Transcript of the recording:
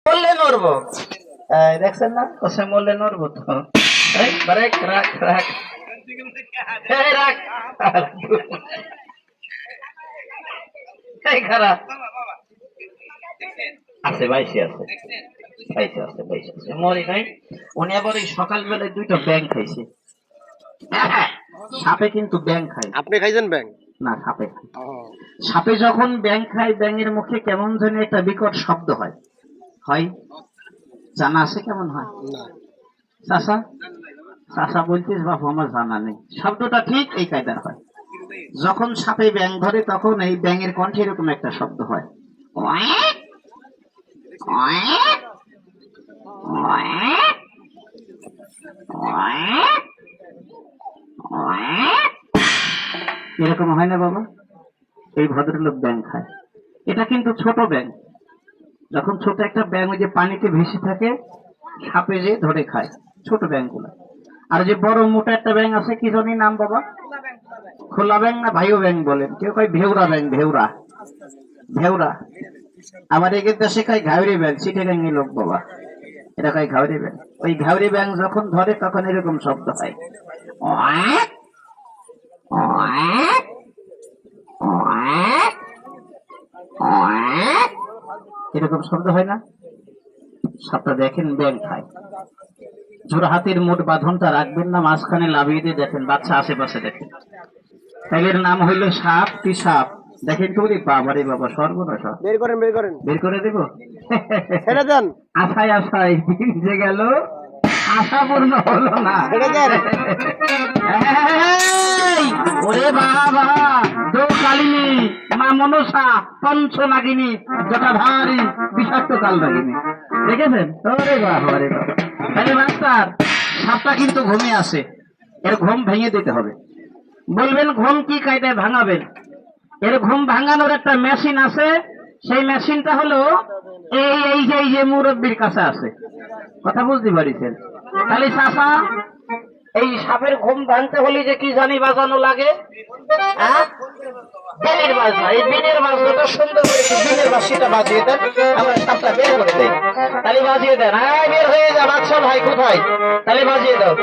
বললে নড়বো। দেখছেন না কষে মরলে নড়বো তো। রাখ রাখ রাখ রাখ খারাপ আছে বাইশে আছে বাইশে আছে বাইশে আছে মরি নাই। উনি আবার এই সকালবেলায় দুইটা ব্যাং খাইছে। সাপে কিন্তু ব্যাং খায়। আপনি খাইছেন ব্যাং? না সাপে খায়। সাপে যখন ব্যাং খায় ব্যাঙের মুখে কেমন যেন একটা বিকট শব্দ হয়। হয় জানা আছে কেমন হয়? না। চাষা চাষা বলছিস বাবু আমার জানা নেই। শব্দটা ঠিক এই কায়দার হয়। যখন সাপে ব্যাং ধরে তখন এই ব্যাঙের কণ্ঠে এরকম একটা শব্দ হয়। এরকম হয় না বাবা? এই ভদ্রলোক ব্যাং খায়। এটা কিন্তু ছোট ব্যাং। যখন ছোট একটা ব্যাং ওই যে পানিতে ভেসে থাকে সাপে যে ধরে খায় ছোট ব্যাং গুলা। আর যে বড় মোটা একটা ব্যাং আছে কি জানি নাম বাবা? খোলা ব্যাং না ভাইও ব্যাং বলেন, কেউ কয় ভেউরা ব্যাং। ভেউরা ভেউরা আমার এগের দেশে খায় ঘাউরি ব্যাং। চিটাগাঙ্গি লোক বাবা, এটা কয় ঘাউরি ব্যাং। ওই ঘাউরি ব্যাং যখন ধরে তখন এরকম শব্দ হয়। এরকম শব্দ হয় না? সাপটা দেখেন ব্যাং খায়। জোড়হাতির মোট বাঁধনটা রাখবেন না, মাঝখানে লাভিয়ে দিয়ে দেখেন বাচ্চা আশেপাশে দেখেন। তাইলে এর নাম হইল সাপ সাপ। দেখেন তো বাবা রে বাবা সর্বনাশ। বের করেন বের করেন। বের করে দেব। ছেড়ে দেন। আশায় আশায় দিন যে গেল আশা পূর্ণ হলো না। ছেড়ে দেন। ওরে বাবা দো কালিনী মা মনসা পঞ্চ নাগিনী যেটা ভারী বিষাক্ত কাল নাগিনী। দেখেছেন? ওরে বাবা রে বাবা। তাহলে মাস্টার সাপটা কিন্তু ঘুমিয়ে আসে, এর ঘুম ভেঙে দিতে হবে। বলবেন ঘুম কি কায়দায় ভাঙাবেন? এর ঘুম ভাঙানোর একটা মেশিন আছে। সেই মেশিনটা হলো এই যে মুরব্বীর কাছে আছে। কথা বুঝতে পারিছেন? তাহলে চাষা এই সাপের ঘুম ভাঙতে হলে যে কি জানি বাজানো লাগে? বিনের বাজনা। এই বিনের বাজনাটা সুন্দর করে বিনের বাসিটা বাজিয়ে দেন, আমরা সাপটা বের করে দেয়। তাহলে বাজিয়ে দেন। বের হয়ে যা বাচ্চা ভাই কোথায়? তাহলে বাজিয়ে দাও।